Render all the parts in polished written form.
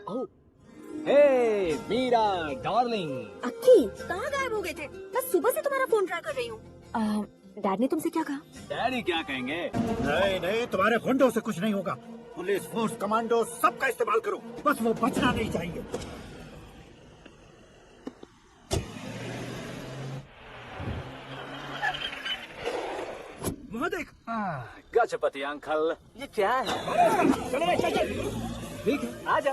ओह, हे Meera darling. अक्की, कहाँ गायब हो गए थे? बस सुबह से तुम्हारा फोन ट्राई कर रही हूँ। डैड ने तुमसे क्या कहा? डैडी क्या कहेंगे? नहीं नहीं, तुम्हारे गुंडों से कुछ नहीं होगा। पुलिस फोर्स, कमांडो, सबका इस्तेमाल करो, बस वो बचना नहीं चाहिए। वहाँ देख। गजपति अंकल, ये क्या है? चल। ठीक है, आ जा।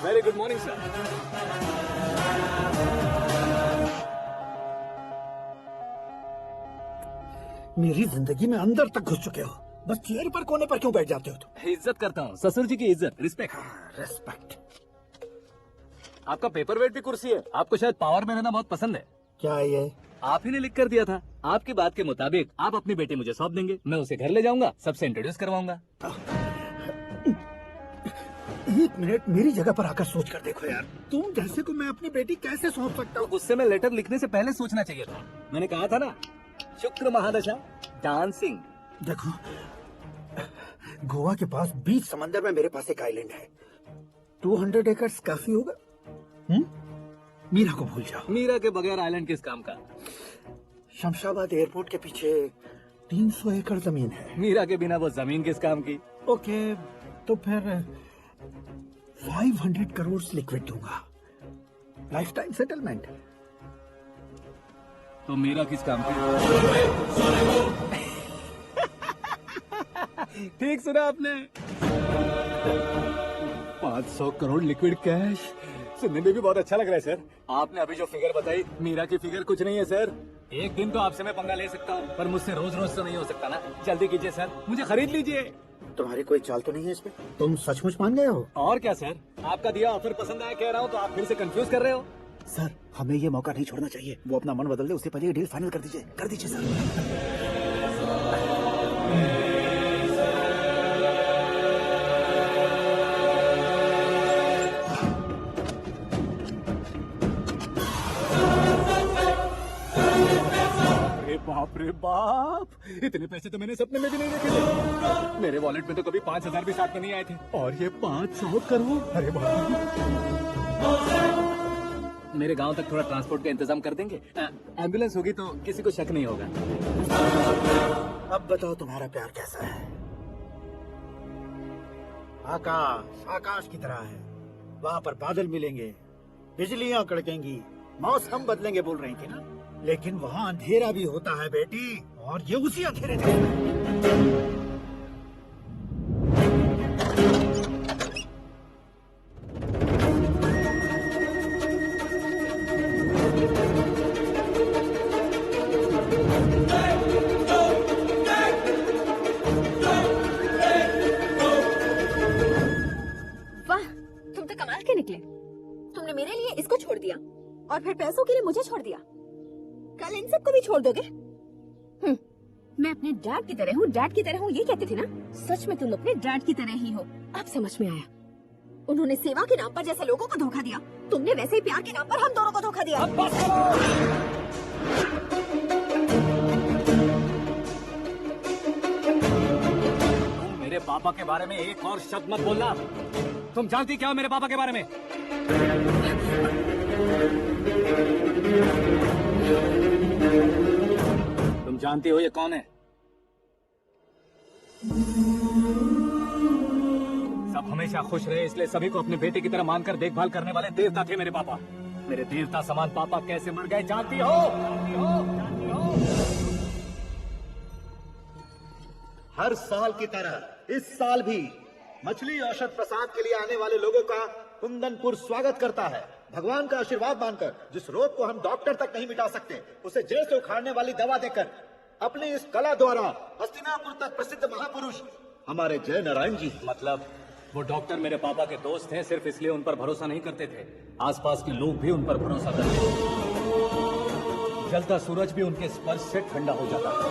Very good morning sir. मेरी जिंदगी में अंदर तक घुस चुके हो, बस चेयर पर कोने पर क्यों बैठ जाते हो तुम? इज्जत करता हूँ, ससुर जी की इज्जत, रिस्पेक्ट। रेस्पेक्ट। आपका पेपर वेट भी कुर्सी है। आपको शायद पावर में रहना बहुत पसंद है। क्या है ये? आप ही ने लिख कर दिया था। आपकी बात के मुताबिक आप अपनी बेटी मुझे सौंप देंगे, मैं उसे घर ले जाऊंगा, सबसे इंट्रोड्यूस करवाऊंगा। एक मिनट मेरी जगह पर आकर सोच कर देखो यार, तुम जैसे को मैं अपनी बेटी कैसे सौंप सकता हूँ? गुस्से में लेटर लिखने से पहले सोचना चाहिए था। मैंने कहा था ना, शुक्र महादशा डांसिंग। देखो, गोवा के पास बीच समंदर में मेरे पास एक आइलैंड है। 200 एकर्स काफी होगा। मीरा को भूल जाओ। मीरा के बगैर आइलैंड किस काम का? शमशाबाद एयरपोर्ट के पीछे 300 एकड़ जमीन है। मीरा के बिना वो जमीन किस काम की? ओके, तो फिर 500 करोड़ लिक्विड दूंगा, लाइफ टाइम सेटलमेंट। तो मीरा किस काम की? ठीक सुना आपने। 500 करोड़ लिक्विड कैश सुनने में भी बहुत अच्छा लग रहा है सर। आपने अभी जो फिगर बताई, मीरा की फिगर कुछ नहीं है सर। एक दिन तो आपसे मैं पंगा ले सकता हूँ, पर मुझसे रोज रोज तो नहीं हो सकता ना। जल्दी कीजिए सर, मुझे खरीद लीजिए। तुम्हारी कोई चाल तो नहीं है इसमें? तुम सचमुच मान गए हो? और क्या सर, आपका दिया ऑफर पसंद आया कह रहा हूँ, तो आप फिर से कंफ्यूज कर रहे हो। सर, हमें ये मौका नहीं छोड़ना चाहिए। वो अपना मन बदल दे, उससे पहले ये डील फाइनल कर दीजिए सर। बाप रे बाप, इतने पैसे तो मैंने सपने में भी नहीं देखे थे। मेरे वॉलेट में तो कभी 5,000 भी साथ में नहीं आए थे, और ये 500 करोड़। अरे बाप। मेरे गांव तक थोड़ा ट्रांसपोर्ट का इंतजाम कर देंगे? एम्बुलेंस होगी तो किसी को शक नहीं होगा। अब बताओ तुम्हारा प्यार कैसा है? आकाश आकाश की तरह है, वहाँ पर बादल मिलेंगे, बिजलियां कड़केंगी, मौसम बदलेंगे बोल रही थी ना। लेकिन वहाँ अंधेरा भी होता है बेटी, और ये उसी अंधेरे देश में। वाह, तुम तो कमाल के निकले। तुमने मेरे लिए इसको छोड़ दिया और फिर पैसों के लिए मुझे छोड़ दिया। कल इन सबको भी छोड़ दोगे? मैं अपने डैड की तरह हूँ, डैड की तरह हूँ, ये कहते थे ना। सच में तुम अपने डैड की तरह ही हो। अब समझ में आया। उन्होंने सेवा के नाम पर जैसे लोगों को धोखा दिया, तुमने वैसे ही प्यार के नाम पर हम दोनों को धोखा दिया। अब बस करो। तुम मेरे पापा के बारे में एक और शब्द मत बोलना। तुम जानती क्या हो मेरे पापा के बारे में? तुम जानती हो ये कौन है? सब हमेशा खुश रहे इसलिए सभी को अपने बेटे की तरह मानकर देखभाल करने वाले देवता थे मेरे पापा। मेरे देवता समान पापा कैसे मर गए जानती हो? जानती हो? जानती हो? हर साल की तरह इस साल भी मछली औषध प्रसाद के लिए आने वाले लोगों का कुंदनपुर स्वागत करता है। भगवान का आशीर्वाद मानकर जिस रोग को हम डॉक्टर तक नहीं मिटा सकते, उसे जड़ से उखाड़ने वाली दवा देकर अपनी इस कला द्वारा हस्तिनापुर तक प्रसिद्ध महापुरुष हमारे जय नारायण जी। मतलब वो डॉक्टर मेरे पापा के दोस्त थे, सिर्फ इसलिए उन पर भरोसा नहीं करते थे। आसपास के लोग भी उन पर भरोसा करते थे। जलता सूरज भी उनके स्पर्श से ठंडा हो जाता था।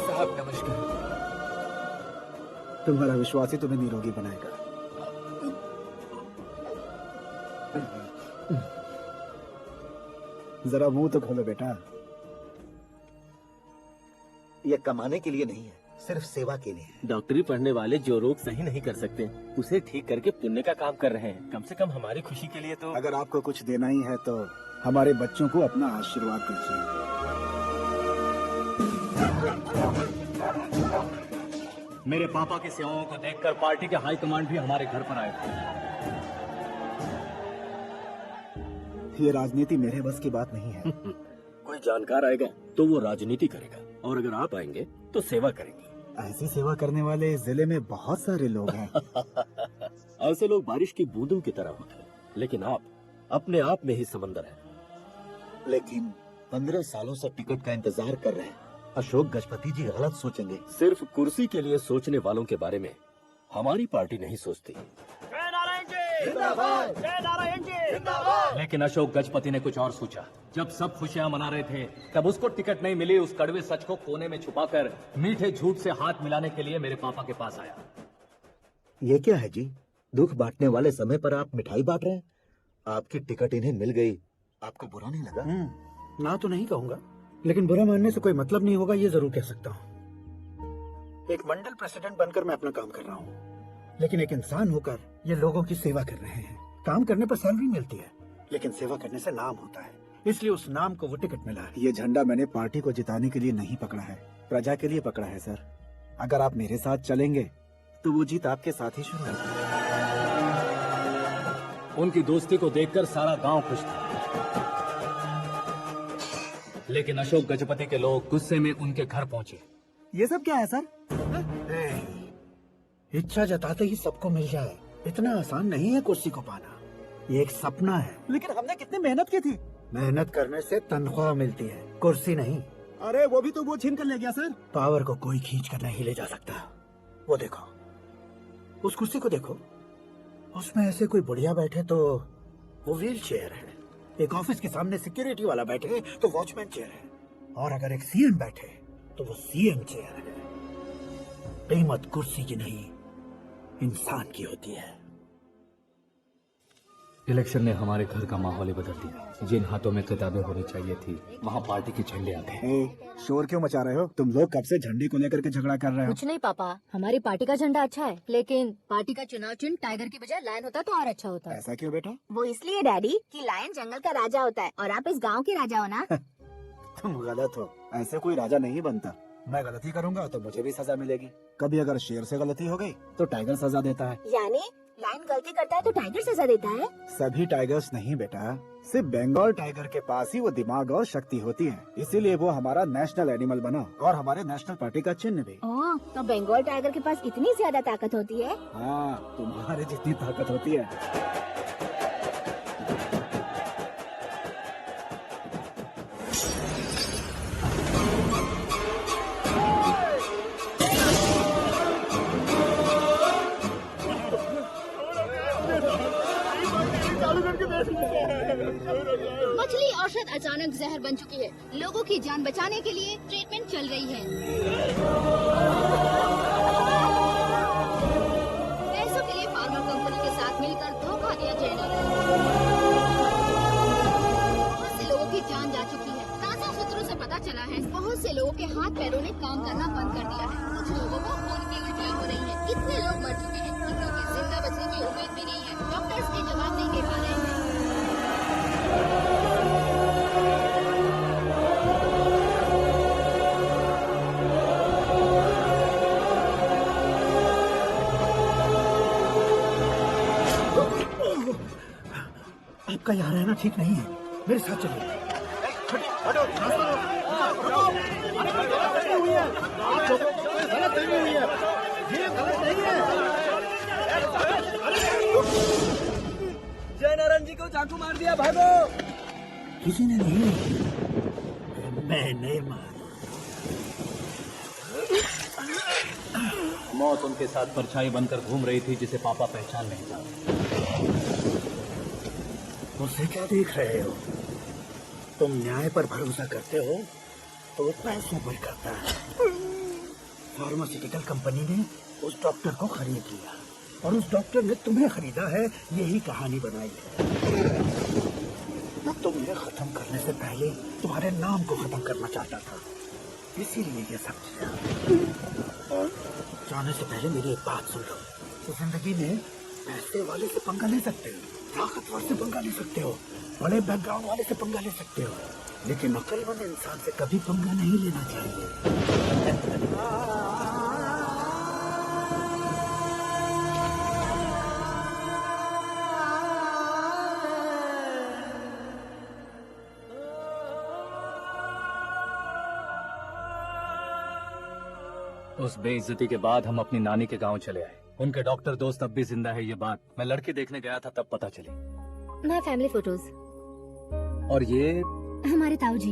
साहब नमस्कार। तुम्हारा विश्वास ही तुम्हें निरोगी बनाएगा। जरा मुंह तो खोलो बेटा। ये कमाने के लिए नहीं है, सिर्फ सेवा के लिए है। डॉक्टरी पढ़ने वाले जो रोग सही नहीं कर सकते उसे ठीक करके पुण्य का काम कर रहे हैं। कम से कम हमारी खुशी के लिए तो। अगर आपको कुछ देना ही है तो हमारे बच्चों को अपना आशीर्वाद दीजिए। मेरे पापा की सेवाओं को देखकर पार्टी के हाई कमांड भी हमारे घर पर आए थे। ये राजनीति मेरे बस की बात नहीं है। कोई जानकार आएगा तो वो राजनीति करेगा, और अगर आप आएंगे तो सेवा करेंगे। ऐसी सेवा करने वाले इस जिले में बहुत सारे लोग हैं। ऐसे लोग बारिश की बूंदों की तरह होते हैं, लेकिन आप अपने आप में ही समंदर हैं। लेकिन 15 सालों से टिकट का इंतजार कर रहे हैं। अशोक गजपति जी गलत सोचेंगे। सिर्फ कुर्सी के लिए सोचने वालों के बारे में हमारी पार्टी नहीं सोचती। लेकिन अशोक गजपति ने कुछ और सोचा। जब सब खुशियां मना रहे थे तब उसको टिकट नहीं मिली। उस कड़वे सच को कोने में छुपाकर मीठे झूठ से हाथ मिलाने के लिए मेरे पापा के पास आया। ये क्या है जी? दुख बांटने वाले समय पर आप मिठाई बांट रहे हैं। आपकी टिकट इन्हें मिल गई, आपको बुरा नहीं लगा? ना तो नहीं कहूंगा, लेकिन बुरा मानने से कोई मतलब नहीं होगा, ये जरूर कह सकता हूँ। एक मंडल प्रेसिडेंट बनकर मैं अपना काम कर रहा हूँ, लेकिन एक इंसान होकर ये लोगों की सेवा कर रहे हैं। काम करने पर सैलरी मिलती है, लेकिन सेवा करने से नाम होता है, इसलिए उस नाम को वो टिकट मिला है। ये झंडा मैंने पार्टी को जिताने के लिए नहीं पकड़ा है, प्रजा के लिए पकड़ा है सर। अगर आप मेरे साथ चलेंगे तो वो जीत आपके साथ ही शुरू होगी। उनकी दोस्ती को देखकर सारा गांव खुश था, लेकिन अशोक गजपति के लोग गुस्से में उनके घर पहुंचे। ये सब क्या है सर? इच्छा जताते ही सबको मिल जाए, इतना आसान नहीं है कुर्सी को पाना। ये एक सपना है। लेकिन हमने कितनी मेहनत की थी। मेहनत करने से तनख्वाह मिलती है, कुर्सी नहीं। अरे वो भी तो वो छीन कर ले गया सर। पावर को कोई खींच कर नहीं ले जा सकता। वो देखो, उस कुर्सी को देखो, उसमें ऐसे कोई बुढ़िया बैठे तो वो व्हील चेयर है। एक ऑफिस के सामने सिक्योरिटी वाला बैठे तो वॉचमैन चेयर है, और अगर एक सीएम बैठे तो वो सीएम चेयर है। कीमत कुर्सी की नहीं, इंसान की होती है। इलेक्शन ने हमारे घर का माहौल ही बदल दिया। जिन हाथों में किताबें होनी चाहिए थी वहाँ पार्टी के झंडे आ गए। शोर क्यों मचा रहे हो? तुम लोग कब से झंडे को लेकर के झगड़ा कर रहे हो? कुछ नहीं पापा, हमारी पार्टी का झंडा अच्छा है, लेकिन पार्टी का चुनाव चिन्ह टाइगर की बजाय लायन होता तो और अच्छा होता। ऐसा क्यों बेटा? वो इसलिए डैडी कि लायन जंगल का राजा होता है और आप इस गांव के राजा हो ना। तुम गलत हो, ऐसे कोई राजा नहीं बनता। मैं गलती करूंगा तो मुझे भी सजा मिलेगी। कभी अगर शेर से गलती हो गई तो टाइगर सजा देता है। यानी लायन गलती करता है तो टाइगर सजा देता है? सभी टाइगर्स नहीं बेटा, सिर्फ बंगाल टाइगर के पास ही वो दिमाग और शक्ति होती है, इसीलिए वो हमारा नेशनल एनिमल बना और हमारे नेशनल पार्टी का चिन्ह भी। ओह, तो बंगाल टाइगर के पास इतनी ज्यादा ताकत होती है? हाँ, तुम्हारे जितनी ताकत होती है। मछली औषध अचानक जहर बन चुकी है। लोगों की जान बचाने के लिए ट्रीटमेंट चल रही है। पैसों के लिए फार्मा कंपनी के साथ मिलकर धोखा दिया जाएगा। बहुत से लोगों की जान जा चुकी है। ताजा सूत्रों से पता चला है बहुत से लोगों के हाथ पैरों ने काम करना बंद कर दिया है। कुछ लोगों को खून की उल्टियां हो रही है। कितने लोग मर चुके हैं, कितनों की जिंदा बचने की उम्मीद भी नहीं है। डॉक्टर्स के जवाब नहीं दे पा रहे हैं। आपका यहाँ रहना ठीक नहीं है, मेरे साथ चलिए। जय नारायण जी को चाकू मार दिया, भागो। किसी ने नहीं, मैंने मारा। मौत उनके साथ परछाई बनकर घूम रही थी जिसे पापा पहचान नहीं पाते। मुझसे क्या देख रहे हो? तुम न्याय पर भरोसा करते हो तो वो पैसों पर करता है। फार्मास्यूटिकल कंपनी ने उस डॉक्टर को खरीद लिया और उस डॉक्टर ने तुम्हें खरीदा है, यही कहानी बनाई है। मैं तुम्हें खत्म करने से पहले तुम्हारे नाम को खत्म करना चाहता था, इसीलिए ये सब किया। और जाने से पहले मेरी एक बात सुन लो। तो जिंदगी में पैसे वाले से पंगा ले सकते हो, ताकतवर से पंगा ले सकते हो, बड़े बैकग्राउंड वाले से पंगा ले सकते हो, लेकिन अक्लमंद इंसान से कभी पंगा नहीं लेना चाहिए। उस बेइज्जती के बाद हम अपनी नानी के गांव चले आए। उनके डॉक्टर दोस्त अब भी जिंदा है, ये बात मैं लड़की देखने गया था तब पता चली। My family photos. और ये हमारे ताऊ जी।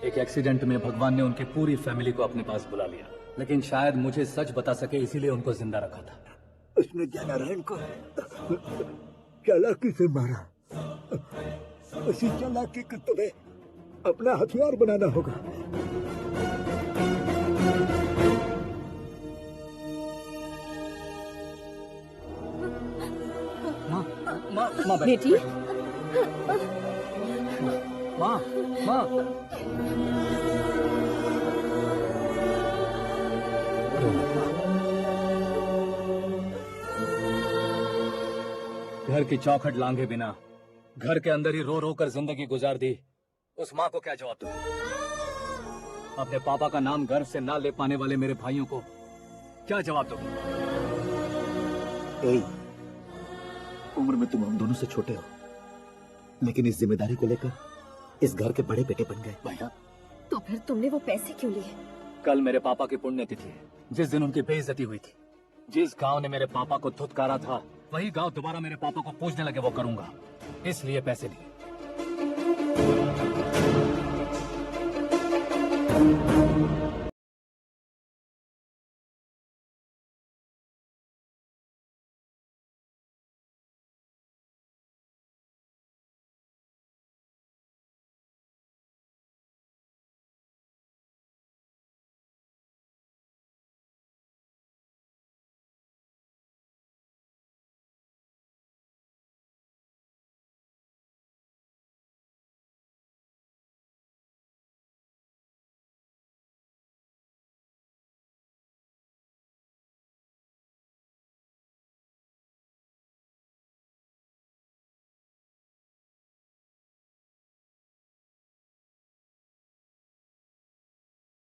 एक एक्सीडेंट में भगवान ने उनकी पूरी फैमिली को अपने पास बुला लिया, लेकिन शायद मुझे सच बता सके इसीलिए उनको जिंदा रखा था। उसने जयनारायण को चालाकी से मारा। उसी चालाकी को तुम्हें अपना हथियार बनाना होगा। माँ बेटी, माँ माँ घर की चौखट लांघे बिना घर के अंदर ही रो रो कर जिंदगी गुजार दी उस माँ को क्या जवाब दूं? अपने पापा का नाम गर्व से ना ले पाने वाले मेरे भाइयों को क्या जवाब दूं? उम्र में तुम हम दोनों से छोटे हो, लेकिन इस जिम्मेदारी को लेकर इस घर के बड़े बेटे बन गए। भैया, तो फिर तुमने वो पैसे क्यों लिए? कल मेरे पापा की पुण्यतिथि है, जिस दिन उनकी बेइज्जती हुई थी। जिस गांव ने मेरे पापा को धुतकारा था वही गांव दोबारा मेरे पापा को पूछने लगे वो करूंगा, इसलिए पैसे लिए।